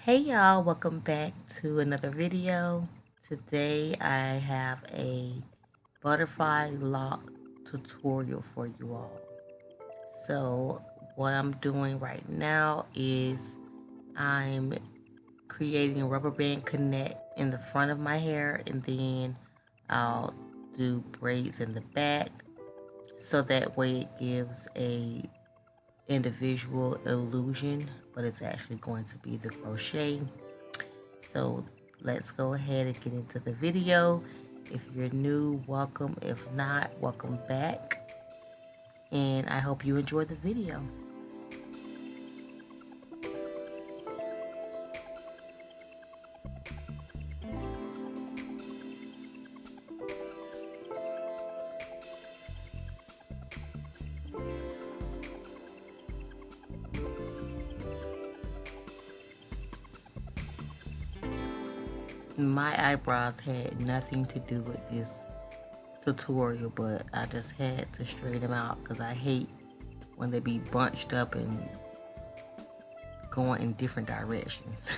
Hey y'all, welcome back to another video. Today I have a butterfly lock tutorial for you all. So what I'm doing right now is I'm creating a rubber band connect in the front of my hair, and then I'll do braids in the back, so that way it gives a individual illusion, but it's actually going to be the crochet. So let's go ahead and get into the video. If you're new, welcome. If not, welcome back. And I hope you enjoy the video. My eyebrows had nothing to do with this tutorial, but I just had to straighten them out because I hate when they be bunched up and going in different directions.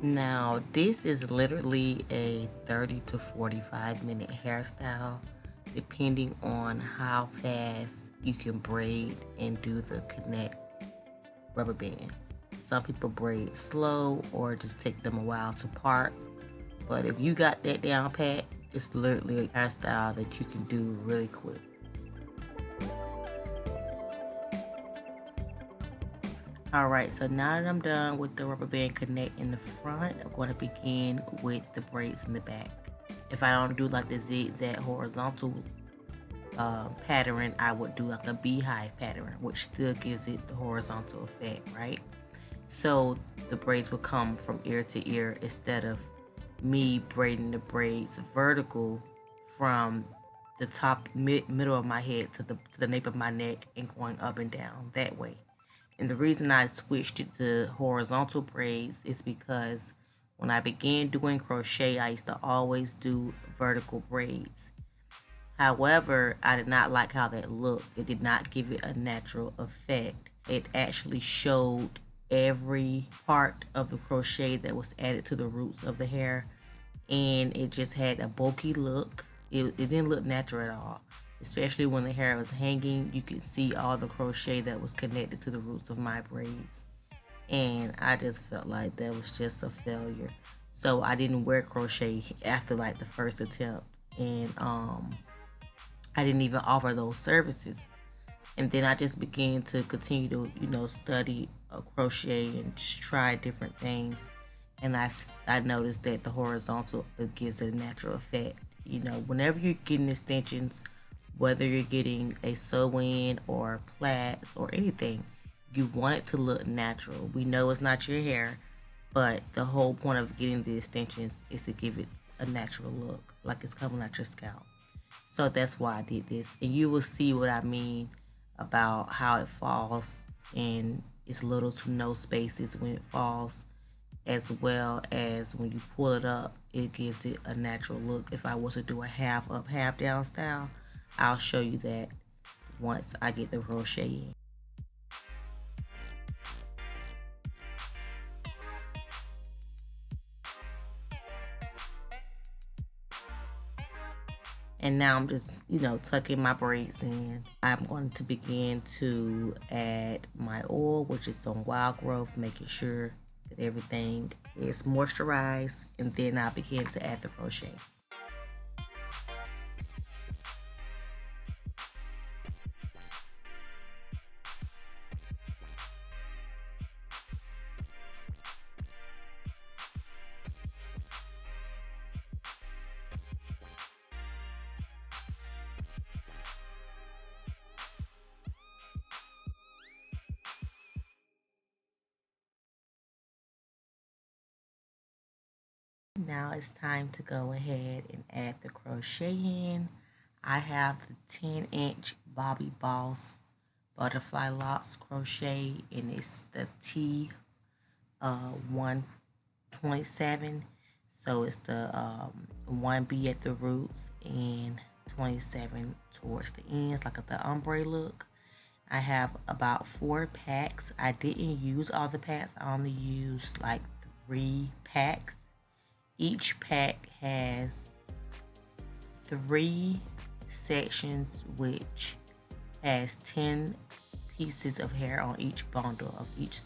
Now, this is literally a 30 to 45-minute hairstyle, depending on how fast you can braid and do the connect rubber bands. Some people braid slow or just take them a while to part, but if you got that down pat, it's literally a hairstyle that you can do really quick. Alright, so now that I'm done with the rubber band connect in the front, I'm going to begin with the braids in the back. If I don't do like the zigzag horizontal pattern, I would do like a beehive pattern, which still gives it the horizontal effect, right? So the braids will come from ear to ear instead of me braiding the braids vertical from the top middle of my head to the nape of my neck and going up and down that way. And the reason I switched it to horizontal braids is because when I began doing crochet, I used to always do vertical braids. However, I did not like how that looked. It did not give it a natural effect. It actually showed every part of the crochet that was added to the roots of the hair, and it just had a bulky look. It didn't look natural at all. Especially when the hair was hanging, you could see all the crochet that was connected to the roots of my braids. And I just felt like that was just a failure. So I didn't wear crochet after like the first attempt. And I didn't even offer those services. And then I just began to continue to, study crochet and just try different things. And I noticed that the horizontal, it gives it a natural effect. Whenever you're getting extensions, whether you're getting a sew-in or plaits or anything, you want it to look natural. We know it's not your hair, but the whole point of getting the extensions is to give it a natural look, like it's coming out your scalp. So that's why I did this, and you will see what I mean about how it falls, and it's little to no spaces when it falls, as well as when you pull it up, it gives it a natural look. If I was to do a half up, half down style, I'll show you that once I get the crochet in. And now I'm just, tucking my braids in. I'm going to begin to add my oil, which is on Wild Growth, making sure that everything is moisturized, and then I begin to add the crochet. Now it's time to go ahead and add the crochet in. I have the 10-inch Bobby Boss butterfly locks crochet, and it's the T 127. So it's the 1B at the roots and 27 towards the ends, like the ombre look. I have about 4 packs. I didn't use all the packs. I only used like 3 packs. Each pack has 3 sections, which has 10 pieces of hair on each bundle of each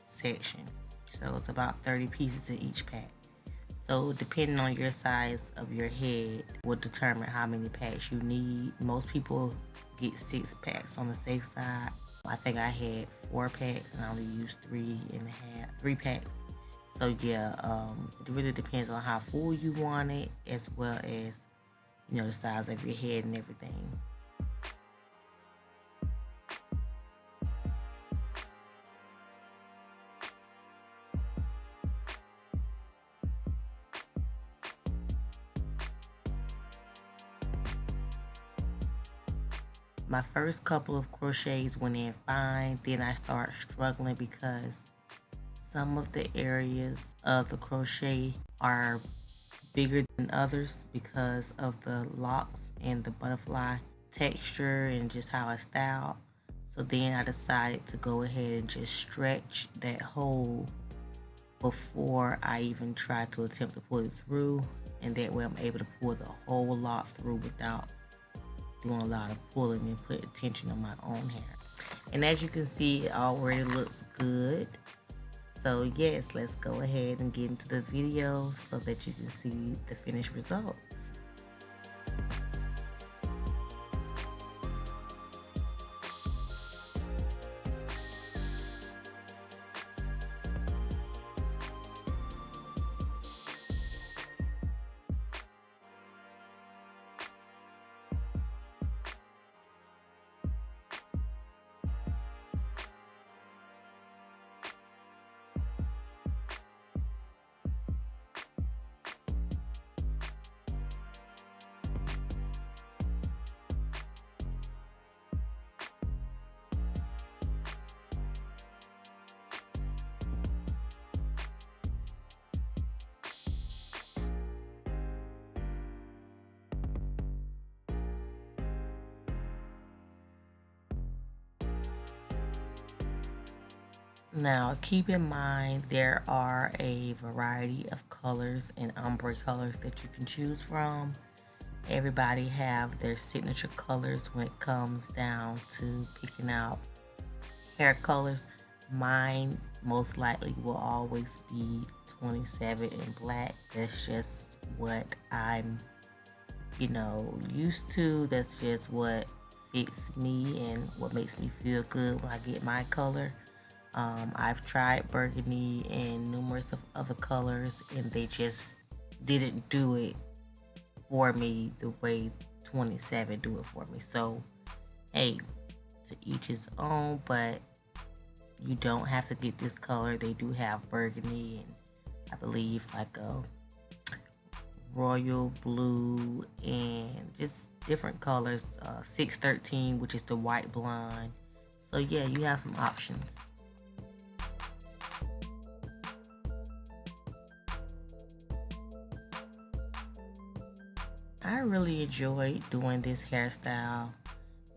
section. So it's about 30 pieces in each pack. So depending on your size of your head will determine how many packs you need. Most people get 6 packs on the safe side. I think I had 4 packs and I only used 3 packs. So yeah, it really depends on how full you want it, as well as, you know, the size of your head and everything. My first couple of crochets went in fine, then I started struggling because some of the areas of the crochet are bigger than others because of the locks and the butterfly texture and just how it's styled. So then I decided to go ahead and just stretch that hole before I even try to attempt to pull it through, and that way I'm able to pull the whole lock through without doing a lot of pulling and putting tension on my own hair. And as you can see, it already looks good. So yes, let's go ahead and get into the video so that you can see the finished results. Now keep in mind there are a variety of colors and ombre colors that you can choose from. Everybody have their signature colors when it comes down to picking out hair colors. Mine most likely will always be 27 in black. That's just what I'm, used to. That's just what fits me and what makes me feel good when I get my color. I've tried burgundy and numerous of other colors, and they just didn't do it for me the way 27 do it for me. So hey, to each his own, but you don't have to get this color. They do have burgundy and I believe like a royal blue and just different colors. 613, which is the white blonde. So yeah, you have some options. I really enjoyed doing this hairstyle.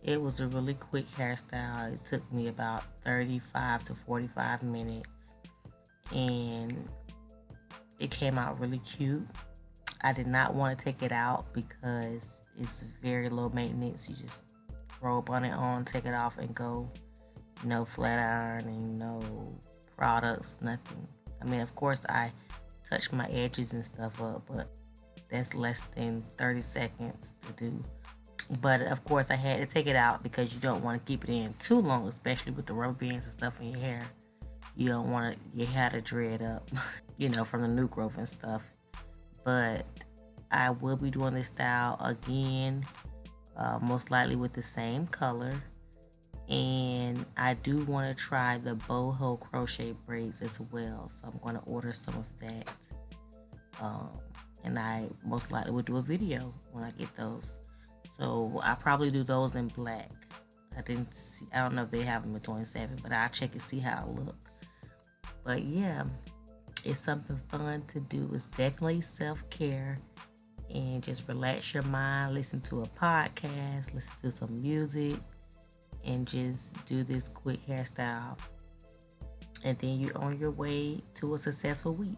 It was a really quick hairstyle. It took me about 35 to 45 minutes and it came out really cute. I did not want to take it out because it's very low maintenance. You just throw a bonnet on, take it off and go. No flat ironing, no products, nothing. I mean, of course I touch my edges and stuff up, but that's less than 30 seconds to do. But of course I had to take it out because you don't want to keep it in too long, especially with the rubber bands and stuff in your hair. You don't want your hair to dread up, from the new growth and stuff. But I will be doing this style again, most likely with the same color. And I do want to try the boho crochet braids as well, so I'm going to order some of that. and I most likely will do a video when I get those. So I probably do those in black. I don't know if they have them in 27, but I'll check and see how it look. But yeah, it's something fun to do. It's definitely self-care, and just relax your mind, listen to a podcast, listen to some music, and just do this quick hairstyle. And then you're on your way to a successful week.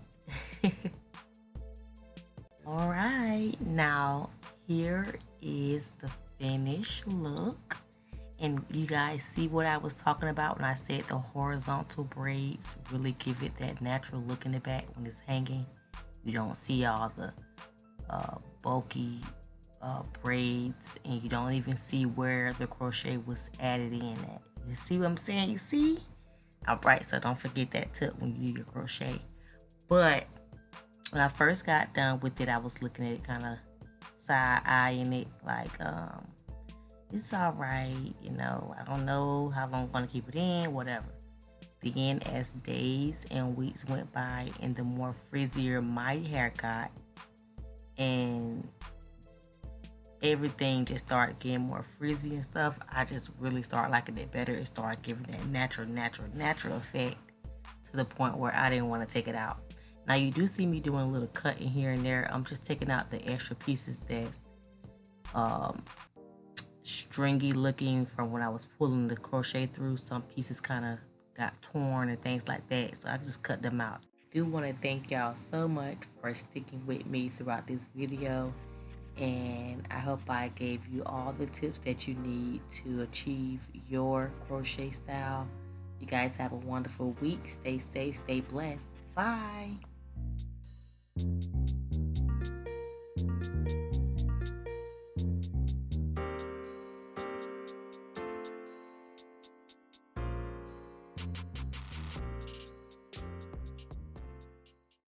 All right, now here is the finished look. And you guys see what I was talking about when I said the horizontal braids really give it that natural look in the back when it's hanging. You don't see all the bulky braids, and you don't even see where the crochet was added in at. You see what I'm saying? You see? Alright, so don't forget that tip when you do your crochet. But when I first got done with it, I was looking at it kind of side-eyeing it like, it's alright, you know, I don't know how long I'm going to keep it in, whatever. Then as days and weeks went by and the more frizzier my hair got, and everything just started getting more frizzy and stuff, I just really started liking it better. It started giving that natural effect to the point where I didn't want to take it out. Now you do see me doing a little cutting here and there. I'm just taking out the extra pieces that's stringy looking from when I was pulling the crochet through. Some pieces kind of got torn and things like that, so I just cut them out. I do want to thank y'all so much for sticking with me throughout this video, and I hope I gave you all the tips that you need to achieve your crochet style. You guys have a wonderful week. Stay safe, stay blessed. Bye.